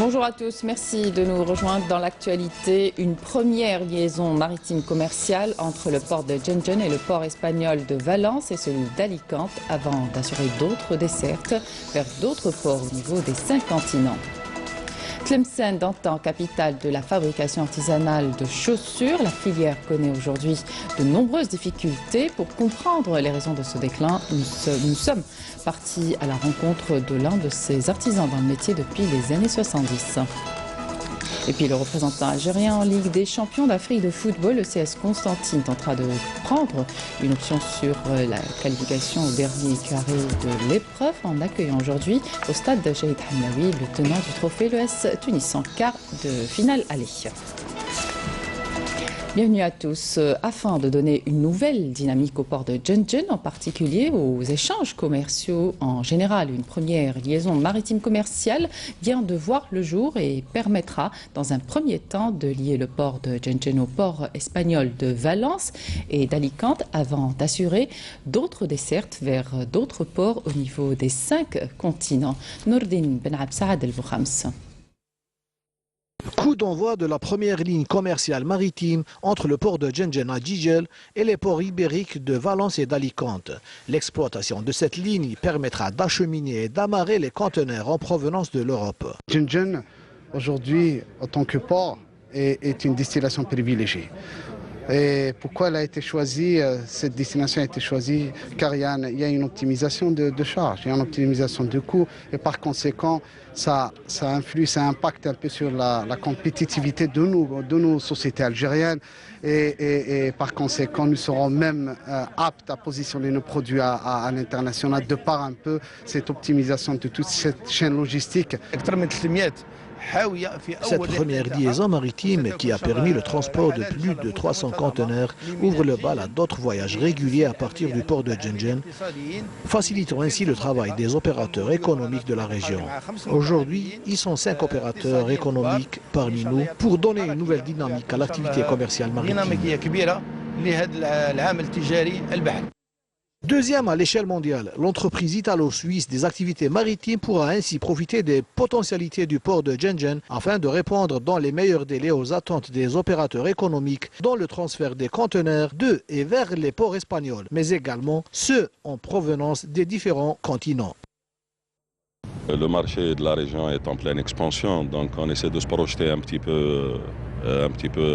Bonjour à tous, merci de nous rejoindre dans l'actualité. Une première liaison maritime commerciale entre le port de Gjenjen et le port espagnol de Valence et celui d'Alicante avant d'assurer d'autres dessertes vers d'autres ports au niveau des 5 continents. Tlemcen, d'antan capitale de la fabrication artisanale de chaussures, la filière connaît aujourd'hui de nombreuses difficultés. Pour comprendre les raisons de ce déclin, nous sommes partis à la rencontre de l'un de ces artisans dans le métier depuis les années 70. Et puis le représentant algérien en Ligue des champions d'Afrique de football, le CS Constantine, tentera de prendre une option sur la qualification au dernier carré de l'épreuve en accueillant aujourd'hui au stade de Shahid Hamdaoui le tenant du trophée, l'ES Tunis, en quart de finale aller. Bienvenue à tous. Afin de donner une nouvelle dynamique au port de Gjenjen, en particulier aux échanges commerciaux en général, une première liaison maritime commerciale vient de voir le jour et permettra dans un premier temps de lier le port de Gjenjen au port espagnol de Valence et d'Alicante avant d'assurer d'autres dessertes vers d'autres ports au niveau des 5 continents. Nourdine Ben Absaad El-Boukhams. Coup d'envoi de la première ligne commerciale maritime entre le port de Gjenjen à Jijel et les ports ibériques de Valence et d'Alicante. L'exploitation de cette ligne permettra d'acheminer et d'amarrer les conteneurs en provenance de l'Europe. Gjenjen, aujourd'hui, en tant que port, est une destination privilégiée. Et pourquoi elle a été choisie, cette destination a été choisie? Car il y a une optimisation de charges, il y a une optimisation de coûts et par conséquent ça influe, ça impacte un peu sur la compétitivité de nos sociétés algériennes et par conséquent nous serons même aptes à positionner nos produits à l'international de par un peu cette optimisation de toute cette chaîne logistique. Cette première liaison maritime qui a permis le transport de plus de 300 conteneurs ouvre le bal à d'autres voyages réguliers à partir du port de Gjenjen, facilitant ainsi le travail des opérateurs économiques de la région. Aujourd'hui, ils sont 5 opérateurs économiques parmi nous pour donner une nouvelle dynamique à l'activité commerciale maritime. Deuxième à l'échelle mondiale, l'entreprise italo-suisse des activités maritimes pourra ainsi profiter des potentialités du port de Gjenjen afin de répondre dans les meilleurs délais aux attentes des opérateurs économiques dans le transfert des conteneurs de et vers les ports espagnols, mais également ceux en provenance des différents continents. Le marché de la région est en pleine expansion, donc on essaie de se projeter un petit peu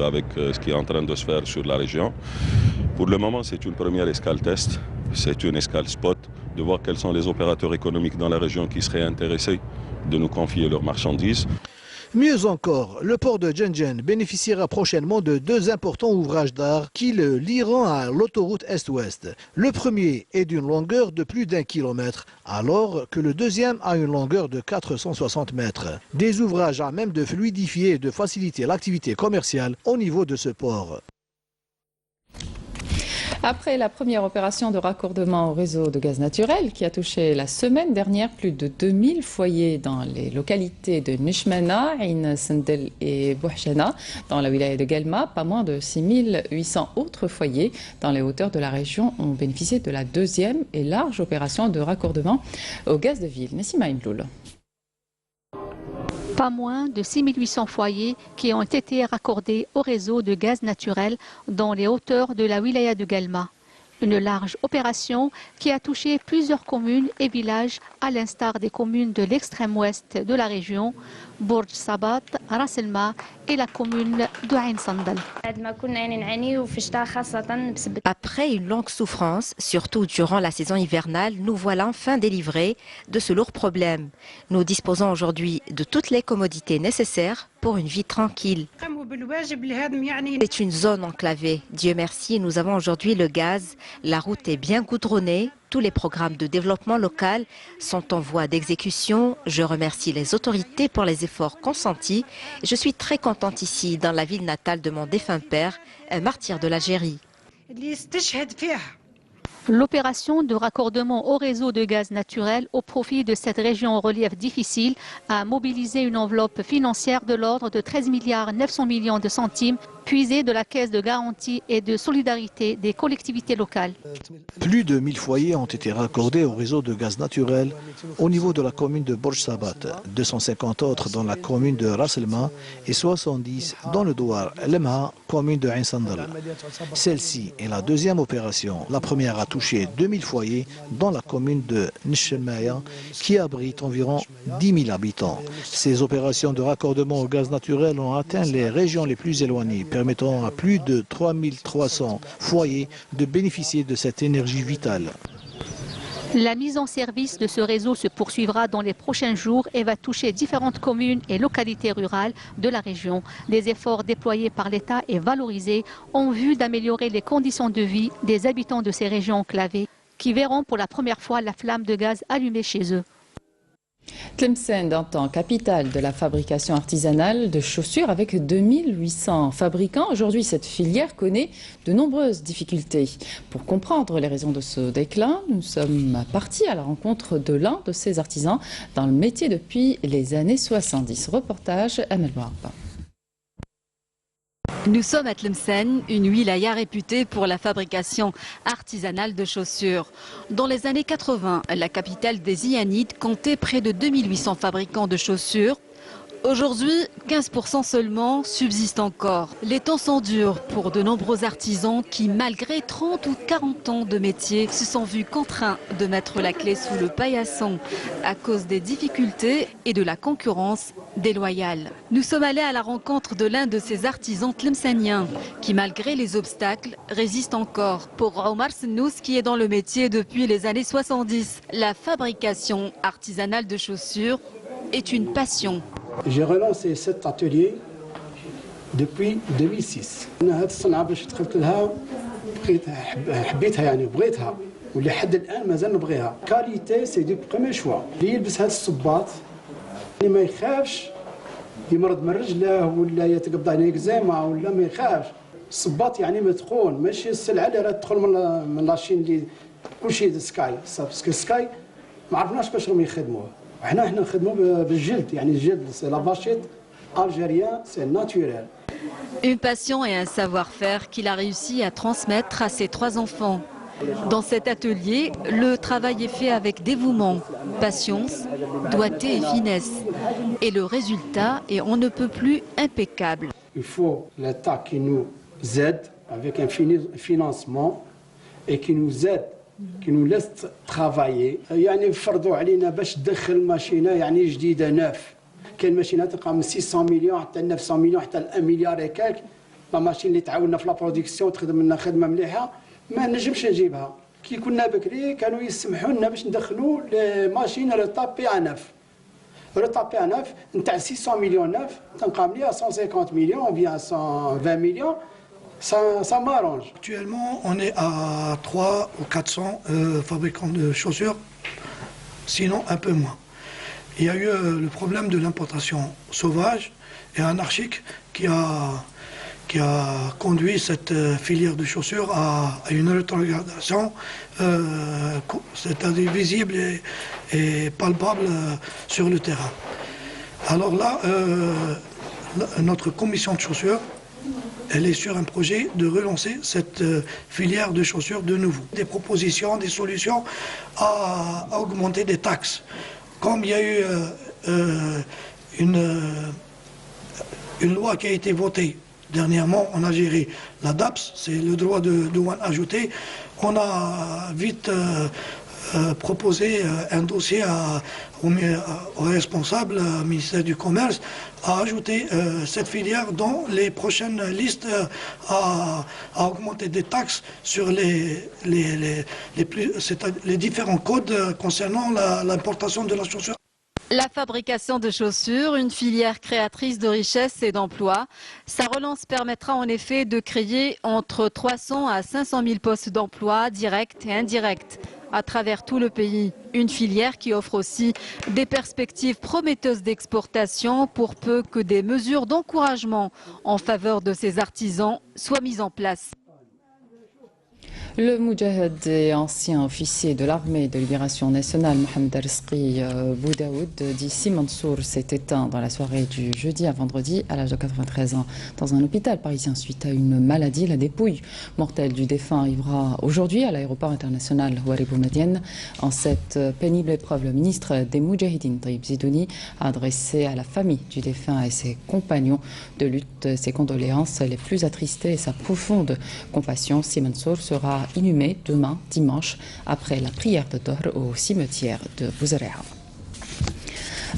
avec ce qui est en train de se faire sur la région. Pour le moment, c'est une première escale test, c'est une escale spot, de voir quels sont les opérateurs économiques dans la région qui seraient intéressés de nous confier leurs marchandises. Mieux encore, le port de Gjenjen bénéficiera prochainement de 2 importants ouvrages d'art qui le lieront à l'autoroute Est-Ouest. Le premier est d'une longueur de plus d'1 kilomètre, alors que le deuxième a une longueur de 460 mètres. Des ouvrages à même de fluidifier et de faciliter l'activité commerciale au niveau de ce port. Après la première opération de raccordement au réseau de gaz naturel qui a touché la semaine dernière plus de 2000 foyers dans les localités de Nishmana, Ain Sendel et Bouhchana, dans la wilaya de Guelma, pas moins de 6800 autres foyers dans les hauteurs de la région ont bénéficié de la deuxième et large opération de raccordement au gaz de ville. Nassima Imloul. Pas moins de 6800 foyers qui ont été raccordés au réseau de gaz naturel dans les hauteurs de la wilaya de Guelma. Une large opération qui a touché plusieurs communes et villages à l'instar des communes de l'extrême ouest de la région, Bourj Sabat, Ras El-Ma et la commune de Ain Sandal. Après une longue souffrance, surtout durant la saison hivernale, nous voilà enfin délivrés de ce lourd problème. Nous disposons aujourd'hui de toutes les commodités nécessaires pour une vie tranquille. C'est une zone enclavée. Dieu merci, nous avons aujourd'hui le gaz, la route est bien goudronnée. Tous les programmes de développement local sont en voie d'exécution. Je remercie les autorités pour les efforts consentis. Je suis très contente ici, dans la ville natale de mon défunt père, un martyr de l'Algérie. L'opération de raccordement au réseau de gaz naturel au profit de cette région au relief difficile a mobilisé une enveloppe financière de l'ordre de 13 milliards 900 millions de centimes puisés de la caisse de garantie et de solidarité des collectivités locales. Plus de 1000 foyers ont été raccordés au réseau de gaz naturel au niveau de la commune de Borj Sabat, 250 autres dans la commune de Ras El-Ma et 70 dans le Douar Lemha, commune de Ain Sandal. Celle-ci est la deuxième opération. La première a touché 2000 foyers dans la commune de Nchemaya qui abrite environ 10 000 habitants. Ces opérations de raccordement au gaz naturel ont atteint les régions les plus éloignées, permettant à plus de 3300 foyers de bénéficier de cette énergie vitale. La mise en service de ce réseau se poursuivra dans les prochains jours et va toucher différentes communes et localités rurales de la région. Des efforts déployés par l'État et valorisés en vue d'améliorer les conditions de vie des habitants de ces régions enclavées qui verront pour la première fois la flamme de gaz allumée chez eux. Tlemcen, en tant capitale de la fabrication artisanale de chaussures avec 2800 fabricants. Aujourd'hui, cette filière connaît de nombreuses difficultés. Pour comprendre les raisons de ce déclin, nous sommes partis à la rencontre de l'un de ces artisans dans le métier depuis les années 70. Reportage Amel Mouarba. Nous sommes à Tlemcen, une wilaya réputée pour la fabrication artisanale de chaussures. Dans les années 80, la capitale des Iyanides comptait près de 2800 fabricants de chaussures. Aujourd'hui, 15% seulement subsistent encore. Les temps sont durs pour de nombreux artisans qui, malgré 30 ou 40 ans de métier, se sont vus contraints de mettre la clé sous le paillasson à cause des difficultés et de la concurrence déloyale. Nous sommes allés à la rencontre de l'un de ces artisans tlemceniens qui, malgré les obstacles, résistent encore. Pour Omar Sennous, qui est dans le métier depuis les années 70, la fabrication artisanale de chaussures est une passion. J'ai relancé cet atelier depuis 2006. أنا هذه الصنعة باش دخلت لها حبيتها يعني بغيتها ولحد الآن مازال نبغيها. كاليتي سي دو بروميير شوا. اللي يلبس هذا الصباط اللي ما يخافش يمرض من رجله ولا يتقبض عليه إكزيما ولا ما يخافش. الصباط يعني متقون ماشي السلعة اللي راه تدخل من لاشين اللي كلشي سكاي باسكو سكاي ما عرفناش باش راهم يخدموه. حنا نخدموا بالجلد يعني الجلد سي لا فاشيت algérien, c'est naturel. Une passion et un savoir-faire qu'il a réussi à transmettre à ses 3 enfants. Dans cet atelier, le travail est fait avec dévouement, patience, doigté et finesse. Et le résultat est on ne peut plus impeccable. Il faut l'État qui nous aide avec un financement et qui nous aide, qui nous laisse travailler. يعني فرضوا علينا باش تدخل ماشينه يعني جديده ناف. كاين ماشينات تلقى من 600 مليون حتى 900 مليون حتى 1 مليار هكاك. لا ماشين اللي تعاوننا في لا برودكسيون تخدم لنا خدمه مليحه ما نجمش نجيبها. كي كنا بكري كانوا يسمحوا لنا باش ندخلوا لي ماشين روطابي ا ناف. روطابي ا ناف نتاع 600 مليون ناف تنقام ليها 150 مليون ou bien 120 millions. Ça m'arrange. Actuellement, on est à 300 ou 400 fabricants de chaussures, sinon un peu moins. Il y a eu le problème de l'importation sauvage et anarchique qui a conduit cette filière de chaussures à une rétrogradation, c'est-à-dire visible et palpable sur le terrain. Alors là, notre commission de chaussures, elle est sur un projet de relancer cette filière de chaussures de nouveau. Des propositions, des solutions à augmenter des taxes. Comme il y a eu une loi qui a été votée dernièrement en Algérie, la DAPS, c'est le droit de douane ajouté, on a vite proposé un dossier au responsable au ministère du Commerce à ajouter cette filière dans les prochaines listes à augmenter des taxes sur les différents codes concernant l'importation de la chaussure. La fabrication de chaussures, une filière créatrice de richesses et d'emplois. Sa relance permettra en effet de créer entre 300 à 500 000 postes d'emploi directs et indirects à travers tout le pays. Une filière qui offre aussi des perspectives prometteuses d'exportation pour peu que des mesures d'encouragement en faveur de ces artisans soient mises en place. Le Moudjahid et ancien officier de l'armée de libération nationale Mohamed Rizqi Boudaoud, dit Si Mansour, s'est éteint dans la soirée du jeudi à vendredi à l'âge de 93 ans dans un hôpital parisien suite à une maladie. La dépouille mortelle du défunt arrivera aujourd'hui à l'aéroport international Houari Boumedienne. En cette pénible épreuve, le ministre des Moudjahidines, Taïb Zidouni, a adressé à la famille du défunt et ses compagnons de lutte ses condoléances les plus attristées et sa profonde compassion. Si Mansour sera inhumé demain, dimanche, après la prière de Dohr au cimetière de Bouzaréa.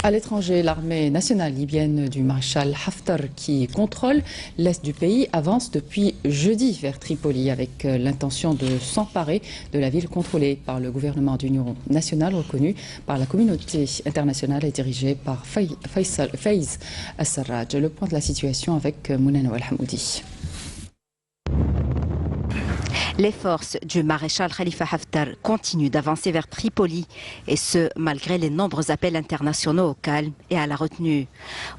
À l'étranger, l'armée nationale libyenne du maréchal Haftar, qui contrôle l'est du pays, avance depuis jeudi vers Tripoli avec l'intention de s'emparer de la ville contrôlée par le gouvernement d'union nationale reconnu par la communauté internationale et dirigée par Faiz al-Sarraj. Le point de la situation avec Mounana Al-Hamoudi. Les forces du maréchal Khalifa Haftar continuent d'avancer vers Tripoli, et ce, malgré les nombreux appels internationaux au calme et à la retenue.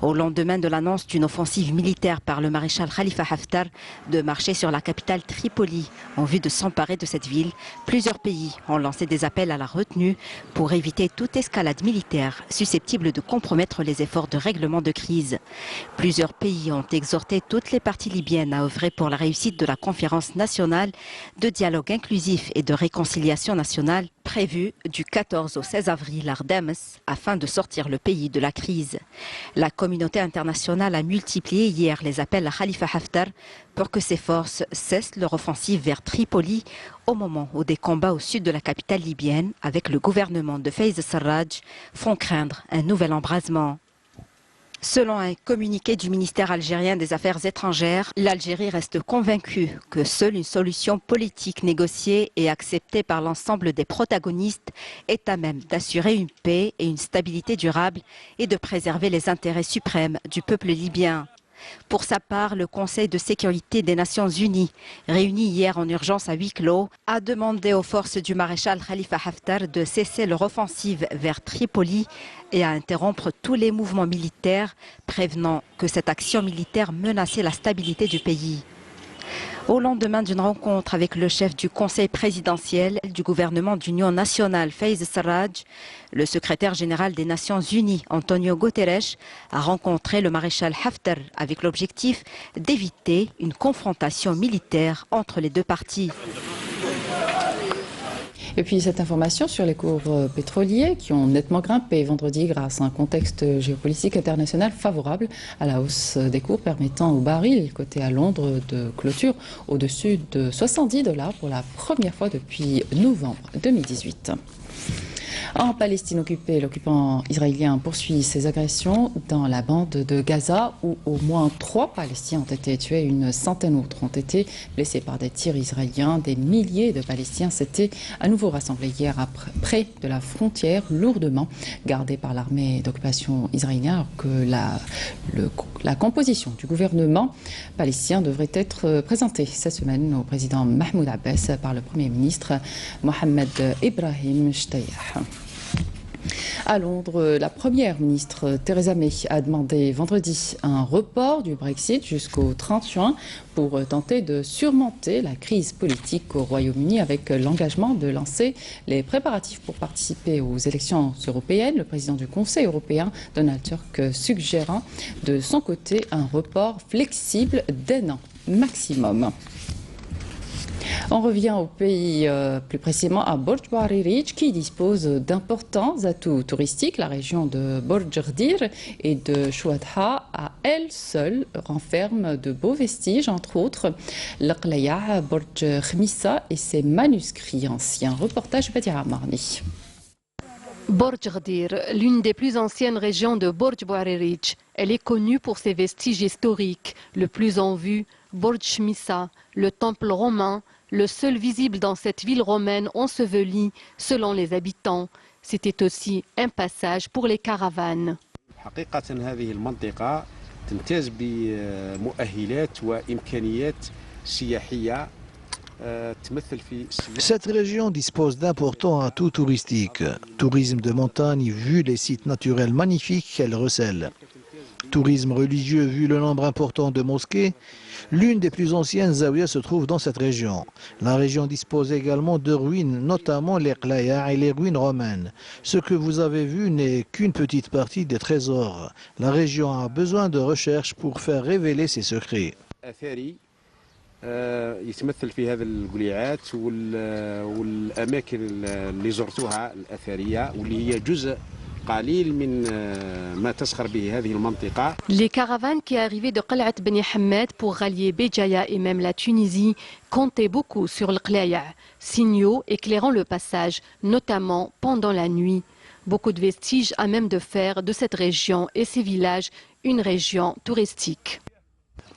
Au lendemain de l'annonce d'une offensive militaire par le maréchal Khalifa Haftar de marcher sur la capitale Tripoli en vue de s'emparer de cette ville, plusieurs pays ont lancé des appels à la retenue pour éviter toute escalade militaire susceptible de compromettre les efforts de règlement de crise. Plusieurs pays ont exhorté toutes les parties libyennes à œuvrer pour la réussite de la conférence nationale de dialogue inclusif et de réconciliation nationale prévue du 14 au 16 avril à Damas afin de sortir le pays de la crise. La communauté internationale a multiplié hier les appels à Khalifa Haftar pour que ses forces cessent leur offensive vers Tripoli au moment où des combats au sud de la capitale libyenne avec le gouvernement de Faiz al-Sarraj font craindre un nouvel embrasement. Selon un communiqué du ministère algérien des Affaires étrangères, l'Algérie reste convaincue que seule une solution politique négociée et acceptée par l'ensemble des protagonistes est à même d'assurer une paix et une stabilité durable et de préserver les intérêts suprêmes du peuple libyen. Pour sa part, le Conseil de sécurité des Nations Unies, réuni hier en urgence à huis clos, a demandé aux forces du maréchal Khalifa Haftar de cesser leur offensive vers Tripoli et à interrompre tous les mouvements militaires, prévenant que cette action militaire menaçait la stabilité du pays. Au lendemain d'une rencontre avec le chef du conseil présidentiel du gouvernement d'union nationale, Faiz al-Sarraj, le secrétaire général des Nations Unies, Antonio Guterres, a rencontré le maréchal Haftar avec l'objectif d'éviter une confrontation militaire entre les deux parties. Et puis cette information sur les cours pétroliers qui ont nettement grimpé vendredi grâce à un contexte géopolitique international favorable à la hausse des cours permettant au baril coté à Londres de clôture au-dessus de $70 pour la première fois depuis novembre 2018. En Palestine occupée, l'occupant israélien poursuit ses agressions dans la bande de Gaza où au moins 3 Palestiniens ont été tués, une centaine d'autres ont été blessés par des tirs israéliens. Des milliers de Palestiniens s'étaient à nouveau rassemblés hier près de la frontière, lourdement gardée par l'armée d'occupation israélienne, alors que la composition du gouvernement palestinien devrait être présentée cette semaine au président Mahmoud Abbas par le Premier ministre Mohamed Ibrahim Shtayah. À Londres, la première ministre Theresa May a demandé vendredi un report du Brexit jusqu'au 30 juin pour tenter de surmonter la crise politique au Royaume-Uni avec l'engagement de lancer les préparatifs pour participer aux élections européennes. Le président du Conseil européen, Donald Tusk, suggérant de son côté un report flexible d'1 an maximum. On revient au pays, plus précisément à Borj Bouariric, qui dispose d'importants atouts touristiques. La région de Borj Gdir et de Chouadha, à elle seule, renferme de beaux vestiges, entre autres l'Aqlaya, Borj Khmissa et ses manuscrits anciens. Reportage Badia Marni. Borj Gdir, l'une des plus anciennes régions de Borj Bouariric. Elle est connue pour ses vestiges historiques. Le plus en vue, Borj Khmissa, le temple romain, le seul visible dans cette ville romaine ensevelie, selon les habitants. C'était aussi un passage pour les caravanes. Cette région dispose d'importants atouts touristiques. Tourisme de montagne vu les sites naturels magnifiques qu'elle recèle. Tourisme religieux vu le nombre important de mosquées, l'une des plus anciennes zawiyas se trouve dans cette région. La région dispose également de ruines, notamment les qlaya et les ruines romaines. Ce que vous avez vu n'est qu'une petite partie des trésors. La région a besoin de recherches pour faire révéler ses secrets. يتمثل في هذه القليعات والأماكن اللي زرتوها الأثرية واللي هي جزء قليل من ما تسخر به هذه المنطقة. Les caravanes qui arrivaient de Qal'at Beni Hamad pour rallier Béjaïa et même la Tunisie comptaient beaucoup sur le qlaya, signaux éclairant le passage, notamment pendant la nuit. Beaucoup de vestiges à même de faire de cette région et ses villages une région touristique.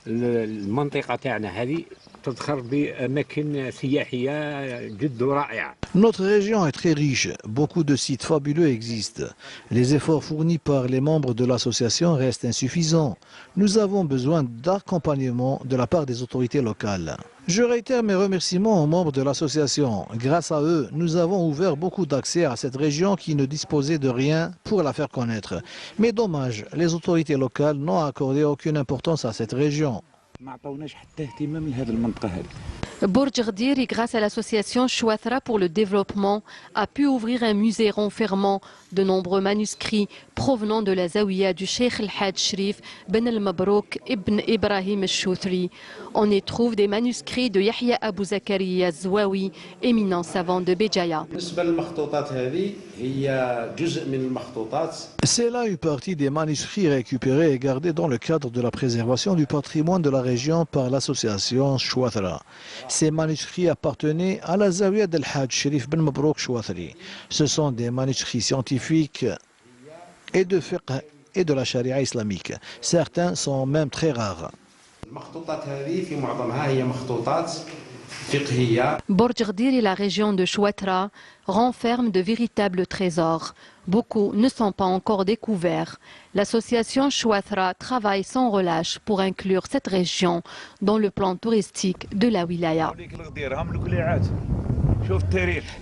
المنطقة تاعنا هذه تدخر بأماكن سياحية جد رائعة. Notre région est très riche. Beaucoup de sites fabuleux existent. Les efforts fournis par les membres de l'association restent insuffisants. Nous avons besoin d'accompagnement de la part des autorités locales. Je réitère mes remerciements aux membres de l'association. Grâce à eux, nous avons ouvert beaucoup d'accès à cette région qui ne disposait de rien pour la faire connaître. Mais dommage, les autorités locales n'ont accordé aucune importance à cette région. Bourj Ghdir, grâce à l'association Chouathra pour le développement, a pu ouvrir un musée renfermant de nombreux manuscrits provenant de la zawiya du Cheikh El-Hadj Shrif Ben El-Mabrouk Ibn Ibrahim El-Chouthri. On y trouve des manuscrits de Yahya Abou Zakaria Zouawi, éminent savant de Béjaïa. C'est là une partie des manuscrits récupérés et gardés dans le cadre de la préservation du patrimoine de la région par l'association Chouathra. Ces manuscrits appartenaient à la zawiya d'El-Hadj Shrif Ben Mabrouk Chouathri. Ce sont des manuscrits scientifiques et de fiqh et de la charia islamique. Certains sont même très rares. Bourj Ghdir et la région de Chouathra renferment de véritables trésors. Beaucoup ne sont pas encore découverts. L'association Chouathra travaille sans relâche pour inclure cette région dans le plan touristique de la wilaya.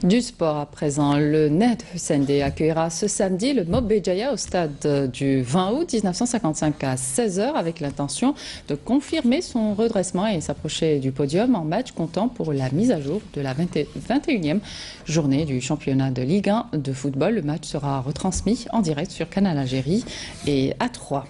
Du sport à présent, le Ned Hussendi accueillera ce samedi le Mob Béjaïa au stade du 20 août 1955 à 16h avec l'intention de confirmer son redressement et s'approcher du podium en match comptant pour la mise à jour de la 21e journée du championnat de Ligue 1 de football. Le match sera retransmis en direct sur Canal Algérie et A3.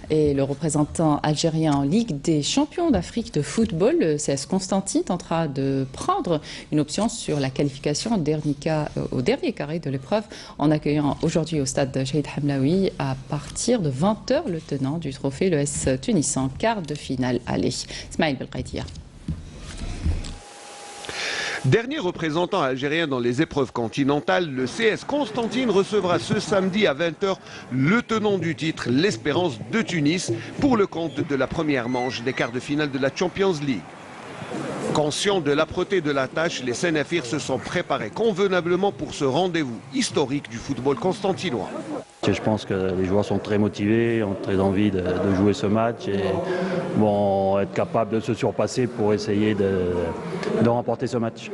Et le représentant algérien en Ligue des champions d'Afrique de football, le CS Constantine, tentera de prendre une option sur la qualification au dernier carré de l'épreuve en accueillant aujourd'hui au stade Shahid Hamlaoui à partir de 20h le tenant du trophée, le S Tunis en quart de finale. Allez, Smaïl Belkhaïtia. Dernier représentant algérien dans les épreuves continentales, le CS Constantine recevra ce samedi à 20h le tenant du titre, l'Espérance de Tunis, pour le compte de la première manche des quarts de finale de la Champions League. Conscients de l'âpreté de la tâche, les Sénéfirs se sont préparés convenablement pour ce rendez-vous historique du football constantinois. Je pense que les joueurs sont très motivés, ont très envie de jouer ce match et vont être capables de se surpasser pour essayer de remporter ce match.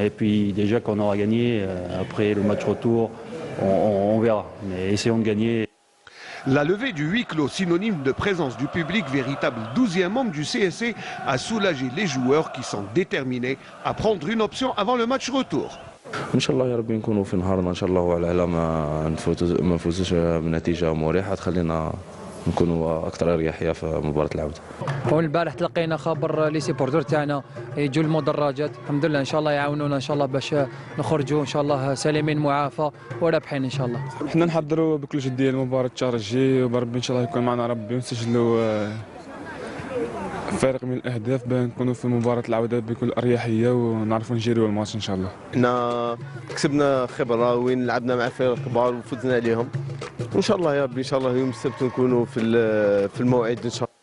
Et puis déjà qu'on aura gagné, après le match retour, on verra. Mais essayons de gagner. La levée du huis clos, synonyme de présence du public, véritable 12e membre du CSC, a soulagé les joueurs qui sont déterminés à prendre une option avant le match retour. ان شاء الله يا ربي نكونوا في نهارنا ان شاء الله وعلى الاقل ما نفوزوش بنتيجه مريحه تخلينا نكونوا اكثر اريحيه في مباراه العوده. والبارح تلقينا خبر لي سيبورتور تاعنا يجوا المدرجات، الحمد لله ان شاء الله يعاونونا ان شاء الله باش نخرجوا ان شاء الله سالمين معافى ورابحين ان شاء الله. احنا نحضروا بكل جديه المباراه الشهر الجاي وبربي ان شاء الله يكون معنا ربي ونسجلوا فارق من الاهداف بان نكونوا في مباراه العوده بكل اريحيه ونعرفوا نجيروا الماتش ان شاء الله. احنا كسبنا خبره وين لعبنا مع فرق كبار وفزنا عليهم وان شاء الله يا ربي ان شاء الله يوم السبت نكونوا في الموعد ان شاء الله.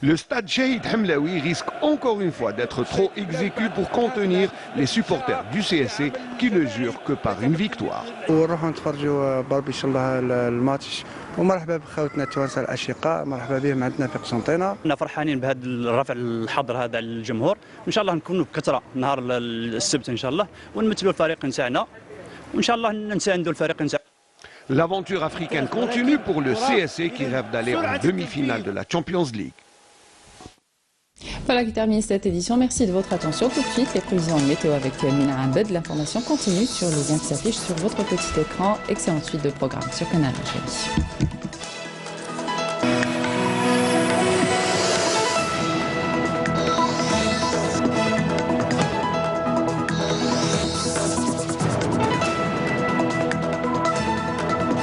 Le stade Shahid Hamlaoui risque encore une fois d'être trop exécu pour contenir les supporters du CSC qui ne jurent que par une victoire. ونروحوا نتفرجوا بربي ان شاء الله الماتش ومرحبا بخوتنا التوانسه الاشقاء، مرحبا بهم عندنا في قسنطينه. احنا فرحانين بهذا الرفع الحظر هذا على الجمهور، وان شاء الله نكونوا بكثره نهار السبت ان شاء الله ونمثلوا الفريق نتاعنا وان شاء الله نساندوا الفريق نتاعنا. L'aventure africaine continue pour le CSC qui rêve d'aller en demi-finale de la Champions League. Voilà qui termine cette édition. Merci de votre attention. Tout de suite, les prévisions météo avec Mina Abed. L'information continue sur le lien qui s'affiche sur votre petit écran. Excellente suite de programme sur Canal Algérie.